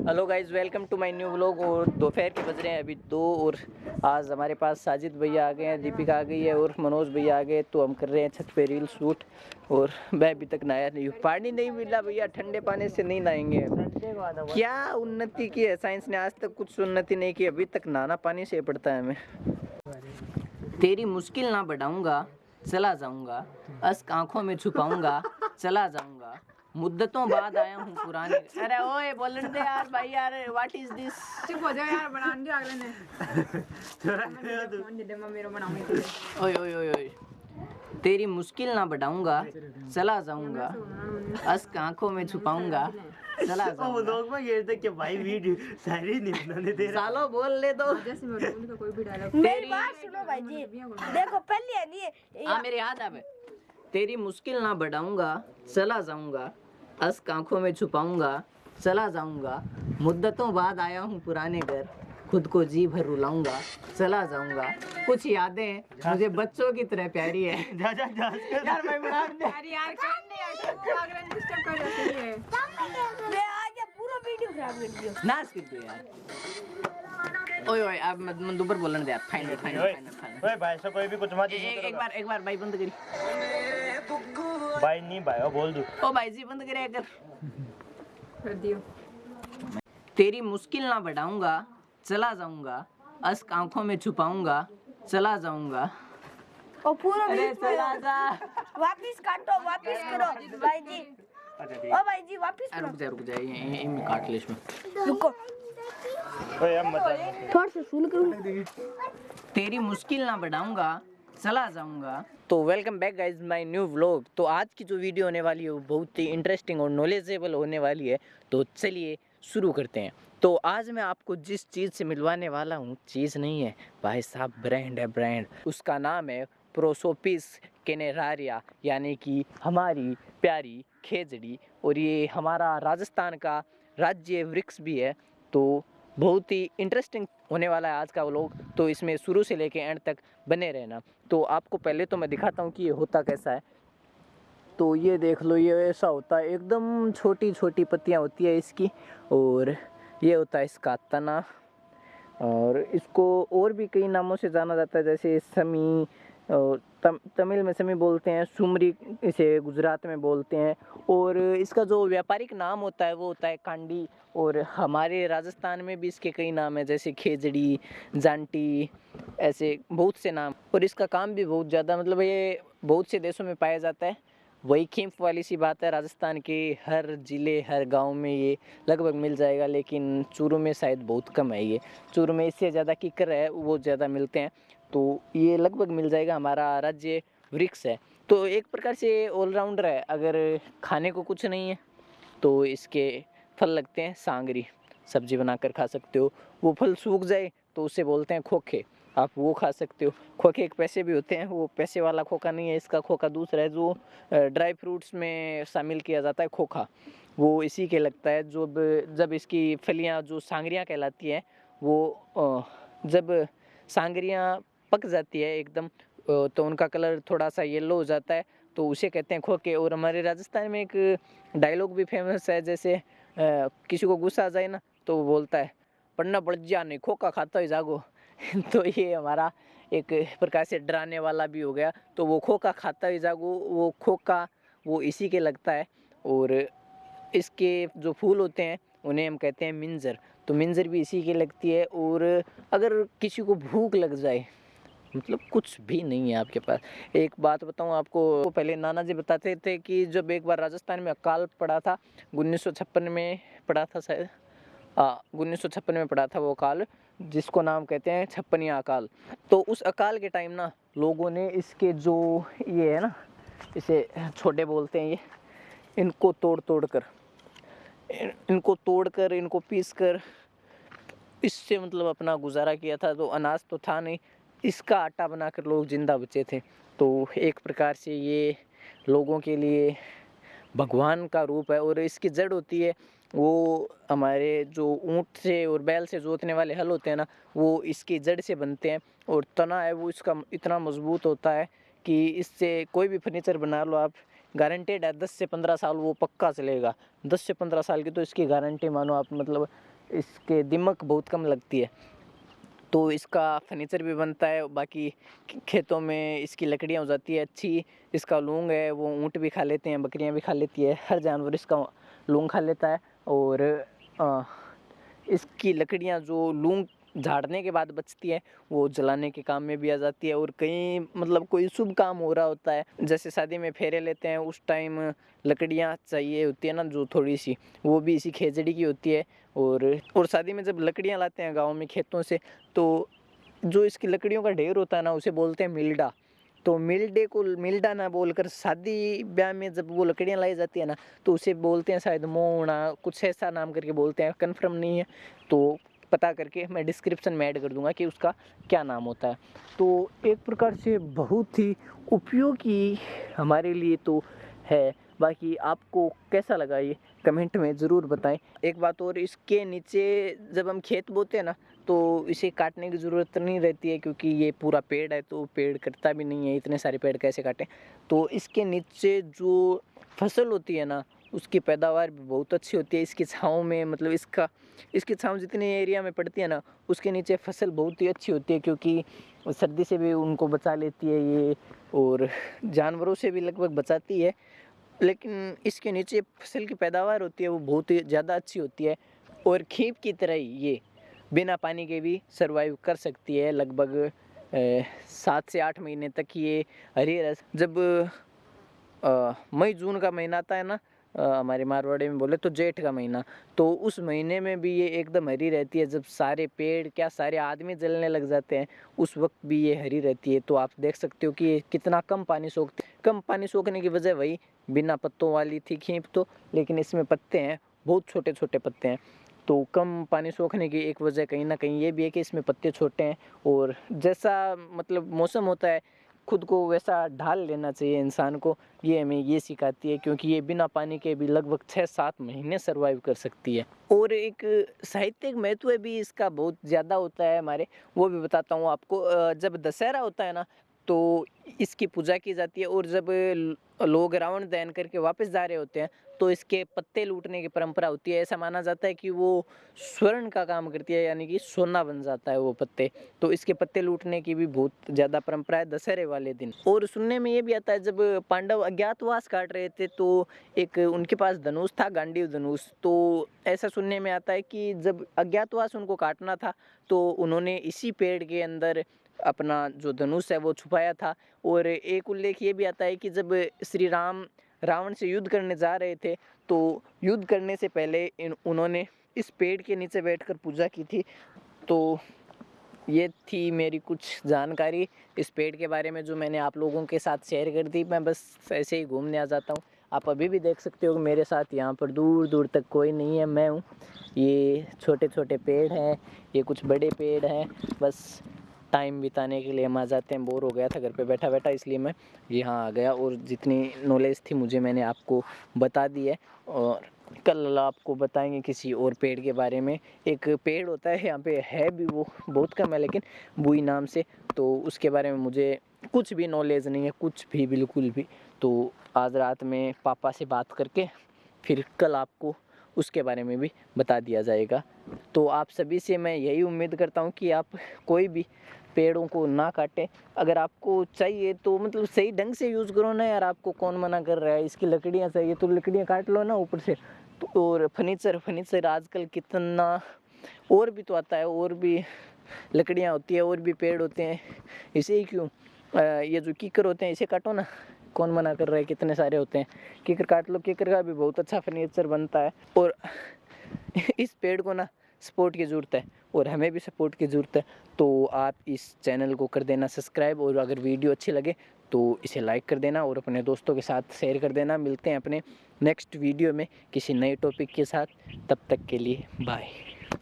Hello guys, welcome to my new vlog. और दोपहर के बज रहे हैं अभी 2 और आज हमारे पास साजिद भैया आ गए हैं, दीपिका आ गई है और मनोज भैया आ गए। तो हम कर रहे हैं छत पे रील शूट। और मैं अभी तक नहाया नहीं हूँ, पानी नहीं मिला भैया, ठंडे पानी से नहीं नहाएंगे। क्या उन्नति की है साइंस ने, आज तक कुछ उन्नति नहीं की, अभी तक नहाना पानी से पड़ता है हमें। तेरी मुश्किल ना बढ़ाऊंगा, चला जाऊंगा, अश्क आंखों में छुपाऊंगा, चला जाऊंगा, मुद्दतों बाद आया हूँ पुराने। अरे ओए बोलने दे यार भाई, यार व्हाट इज दिस। चुप हो जा यार, बना दे अगले ने। फोन दे दे, मैं मेरा बनाऊंगी। ओए ओए ओए ओए, तेरी मुश्किल ना बढ़ाऊंगा, चला जाऊंगा, अश्क आंखों में छुपाऊंगा, चला जाऊंगा। लोग में ये देख के भाई वीडियो सारी नहीं बनाने दे रहा। सालो बोल ले तो। जैसे मैं बोलूंगा कोई भी डायलॉग। मेरी बात सुनो भाई जी, देखो पहले है नहीं हाँ मेरे याद आवे। तेरी मुश्किल ना बढ़ाऊंगा, चला जाऊंगा, अश्क आंखों में छुपाऊंगा, चला जाऊंगा, मुद्दतों बाद आया हूँ पुराने घर, खुद को जी भर रुलाऊंगा, चला जाऊंगा, कुछ यादें मुझे बच्चों की तरह प्यारी है। जा जा जा यार मैं बना दे। अरे यार करने यार, तू अगले ने डिस्टर्ब कर रहा है। मैं आज पूरा वीडियो खराब कर दिया। नाच कर दो यार। ओए ओए अब मैं दोबारा बोलने दे यार। फाइनल फाइनल ओए भाई से कोई भी कुछ मत एक बार भाई बंद करी। भाई नहीं भाई वो बोल दू। ओ भाई जी बंद करे कर दियो। तेरी मुश्किल ना बढ़ाऊंगा, चला जाऊंगा, अश्क आंखों में छुपाऊंगा, चला जाऊंगा। और पूरा अरे वीडियो चला जा। वापस काटो, वापस करो भाई जी। ओ भाई जी वापस करो। रुक जा ये मैं काट ले इसमें। रुको ओए अब मत थोड़ा सा सुन करो। तेरी मुश्किल ना बढ़ाऊंगा, चला जाऊंगा। तो welcome back guys my new vlog. तो आज की जो वीडियो होने वाली है वो बहुत ही इंटरेस्टिंग और नॉलेजेबल होने वाली है। तो चलिए शुरू करते हैं। तो आज मैं आपको जिस चीज़ से मिलवाने वाला हूँ, चीज़ नहीं है भाई साहब, ब्रांड है ब्रांड। उसका नाम है प्रोसोपिस कैनेरारिया, यानी कि हमारी प्यारी खेजड़ी। और ये हमारा राजस्थान का राज्य वृक्ष भी है। तो बहुत ही इंटरेस्टिंग होने वाला है आज का व्लॉग। तो इसमें शुरू से लेके एंड तक बने रहना। तो आपको पहले तो मैं दिखाता हूँ कि ये होता कैसा है। तो ये देख लो, ये ऐसा होता है, एकदम छोटी छोटी पत्तियाँ होती है इसकी। और ये होता है इसका तना। और इसको और भी कई नामों से जाना जाता है, जैसे समी, और तमिल में समी बोलते हैं, सुमरी इसे गुजरात में बोलते हैं। और इसका जो व्यापारिक नाम होता है वो होता है कांडी। और हमारे राजस्थान में भी इसके कई नाम हैं, जैसे खेजड़ी, जांटी, ऐसे बहुत से नाम। और इसका काम भी बहुत ज़्यादा, मतलब ये बहुत से देशों में पाया जाता है। वही खींफ वाली सी बात है, राजस्थान के हर ज़िले हर गांव में ये लगभग मिल जाएगा, लेकिन चूरू में शायद बहुत कम है। ये चूरू में इससे ज़्यादा कीकर है, वो ज़्यादा मिलते हैं। तो ये लगभग मिल जाएगा, हमारा राज्य वृक्ष है। तो एक प्रकार से ऑलराउंडर है। अगर खाने को कुछ नहीं है तो इसके फल लगते हैं, सांगरी सब्जी बनाकर खा सकते हो। वो फल सूख जाए तो उसे बोलते हैं खोखे, आप वो खा सकते हो। खोखे एक पैसे भी होते हैं, वो पैसे वाला खोखा नहीं है, इसका खोखा दूसरा है जो ड्राई फ्रूट्स में शामिल किया जाता है खोखा, वो इसी के लगता है। जब इसकी फलियां जो सांगरियां कहलाती हैं, वो जब सांगरियां पक जाती है एकदम, तो उनका कलर थोड़ा सा येलो हो जाता है, तो उसे कहते हैं खोखे। और हमारे राजस्थान में एक डायलॉग भी फेमस है, जैसे किसी को गुस्सा आ जाए ना तो वो बोलता है, पढ़ना पड़ जा नहीं खोखा खाता ही जागो। तो ये हमारा एक प्रकार से डराने वाला भी हो गया। तो वो खोखा खाता ही जागो, वो खोखा वो इसी के लगता है। और इसके जो फूल होते हैं उन्हें हम कहते हैं मिंजर, तो मिंजर भी इसी की लगती है। और अगर किसी को भूख लग जाए, मतलब कुछ भी नहीं है आपके पास, एक बात बताऊं आपको, पहले नाना जी बताते थे कि जब एक बार राजस्थान में अकाल पड़ा था, 1956 में पड़ा था शायद, 1956 में पड़ा था वो अकाल, जिसको नाम कहते हैं छप्पनिया अकाल। तो उस अकाल के टाइम ना लोगों ने इसके जो ये है ना, इसे छोटे बोलते हैं, ये इनको तोड़ कर इनको पीस कर इससे मतलब अपना गुजारा किया था। तो अनाज तो था नहीं, इसका आटा बनाकर लोग जिंदा बचे थे। तो एक प्रकार से ये लोगों के लिए भगवान का रूप है। और इसकी जड़ होती है, वो हमारे जो ऊँट से और बैल से जोतने वाले हल होते हैं ना, वो इसकी जड़ से बनते हैं। और तना है वो इसका इतना मजबूत होता है कि इससे कोई भी फर्नीचर बना लो आप, गारंटेड है 10 से 15 साल वो पक्का चलेगा। 10 से 15 साल की तो इसकी गारंटी मानो आप, मतलब इसके दिमक बहुत कम लगती है, तो इसका फर्नीचर भी बनता है। बाकी खेतों में इसकी लकड़ियाँ हो जाती है अच्छी। इसका लूंग है वो ऊँट भी खा लेते हैं, बकरियाँ भी खा लेती है, हर जानवर इसका लूंग खा लेता है। और इसकी लकड़ियाँ जो लूंग झाड़ने के बाद बचती है वो जलाने के काम में भी आ जाती है। और कहीं मतलब कोई शुभ काम हो रहा होता है, जैसे शादी में फेरे लेते हैं, उस टाइम लकड़ियाँ चाहिए होती है ना जो थोड़ी सी, वो भी इसी खेजड़ी की होती है। और शादी में जब लकड़ियाँ लाते हैं गाँव में खेतों से, तो जो इसकी लकड़ियों का ढेर होता है ना उसे बोलते हैं मिल्डा। तो मिल्डे को मिल्डा ना बोलकर शादी ब्याह में जब वो लकड़ियाँ लाई जाती है ना तो उसे बोलते हैं शायद मोना, कुछ ऐसा नाम करके बोलते हैं, कन्फर्म नहीं है। तो पता करके मैं डिस्क्रिप्शन में ऐड कर दूंगा कि उसका क्या नाम होता है। तो एक प्रकार से बहुत ही उपयोगी हमारे लिए तो है। बाकी आपको कैसा लगा ये कमेंट में ज़रूर बताएं। एक बात और, इसके नीचे जब हम खेत बोते हैं ना तो इसे काटने की ज़रूरत नहीं रहती है, क्योंकि ये पूरा पेड़ है तो पेड़ कटता भी नहीं है, इतने सारे पेड़ कैसे काटें। तो इसके नीचे जो फसल होती है ना उसकी पैदावार भी बहुत अच्छी होती है। इसकी छाँव में मतलब इसकी छाँव जितनी एरिया में पड़ती है ना उसके नीचे फसल बहुत ही अच्छी होती है, क्योंकि सर्दी से भी उनको बचा लेती है ये, और जानवरों से भी लगभग बचाती है। लेकिन इसके नीचे फसल की पैदावार होती है वो बहुत ही ज़्यादा अच्छी होती है। और खीप की तरह ही ये बिना पानी के भी सर्वाइव कर सकती है लगभग 7 से 8 महीने तक। ये हरी रस जब मई जून का महीना आता है ना, हमारे मारवाड़ी में बोले तो जेठ का महीना, तो उस महीने में भी ये एकदम हरी रहती है। जब सारे पेड़ क्या सारे आदमी जलने लग जाते हैं उस वक्त भी ये हरी रहती है। तो आप देख सकते हो कि ये कितना कम पानी सोखती है। कम पानी सोखने की वजह वही बिना पत्तों वाली थी खींप तो, लेकिन इसमें पत्ते हैं, बहुत छोटे छोटे पत्ते हैं। तो कम पानी सोखने की एक वजह कहीं ना कहीं ये भी है कि इसमें पत्ते छोटे हैं। और जैसा मतलब मौसम होता है खुद को वैसा ढाल लेना चाहिए इंसान को, ये हमें ये सिखाती है, क्योंकि ये बिना पानी के भी लगभग 6-7 महीने सर्वाइव कर सकती है। और एक साहित्यिक महत्व भी इसका बहुत ज़्यादा होता है हमारे, वो भी बताता हूँ आपको। जब दशहरा होता है ना तो इसकी पूजा की जाती है, और जब लोग रावण दहन करके वापस जा रहे होते हैं तो इसके पत्ते लूटने की परंपरा होती है। ऐसा माना जाता है कि वो स्वर्ण का काम करती है, यानी कि सोना बन जाता है वो पत्ते। तो इसके पत्ते लूटने की भी बहुत ज़्यादा परंपरा है दशहरे वाले दिन। और सुनने में ये भी आता है जब पांडव अज्ञातवास काट रहे थे तो एक उनके पास धनुष था, गांडीव धनुष। तो ऐसा सुनने में आता है कि जब अज्ञातवास उनको काटना था तो उन्होंने इसी पेड़ के अंदर अपना जो धनुष है वो छुपाया था। और एक उल्लेख ये भी आता है कि जब श्री राम रावण से युद्ध करने जा रहे थे तो युद्ध करने से पहले उन्होंने इस पेड़ के नीचे बैठकर पूजा की थी। तो ये थी मेरी कुछ जानकारी इस पेड़ के बारे में जो मैंने आप लोगों के साथ शेयर कर दी। मैं बस ऐसे ही घूमने आ जाता हूँ। आप अभी भी देख सकते हो कि मेरे साथ यहाँ पर दूर दूर तक कोई नहीं है, मैं हूँ। ये छोटे छोटे पेड़ हैं, ये कुछ बड़े पेड़ हैं। बस टाइम बिताने के लिए हम आ जाते हैं। बोर हो गया था घर पे बैठा बैठा, इसलिए मैं यहाँ आ गया। और जितनी नॉलेज थी मुझे मैंने आपको बता दी है, और कल आपको बताएंगे किसी और पेड़ के बारे में। एक पेड़ होता है यहाँ पे, है भी वो बहुत कम है लेकिन बुई नाम से, तो उसके बारे में मुझे कुछ भी नॉलेज नहीं है, कुछ भी बिल्कुल भी। तो आज रात में पापा से बात करके फिर कल आपको उसके बारे में भी बता दिया जाएगा। तो आप सभी से मैं यही उम्मीद करता हूँ कि आप कोई भी पेड़ों को ना काटें। अगर आपको चाहिए तो मतलब सही ढंग से यूज़ करो ना यार, आपको कौन मना कर रहा है। इसकी लकड़ियाँ चाहिए तो लकड़ियाँ काट लो ना ऊपर से। तो और फर्नीचर आजकल कितना और भी तो आता है, और भी लकड़ियाँ होती है, और भी पेड़ होते हैं। इसे ही क्यों ये जो कीकर होते हैं इसे काटो ना, कौन मना कर रहा है। कितने सारे होते हैं, कीकर काट लो, कीकर का भी बहुत अच्छा फर्नीचर बनता है। और इस पेड़ को ना सपोर्ट की ज़रूरत है, और हमें भी सपोर्ट की ज़रूरत है। तो आप इस चैनल को कर देना सब्सक्राइब, और अगर वीडियो अच्छी लगे तो इसे लाइक कर देना और अपने दोस्तों के साथ शेयर कर देना। मिलते हैं अपने नेक्स्ट वीडियो में किसी नए टॉपिक के साथ, तब तक के लिए बाय।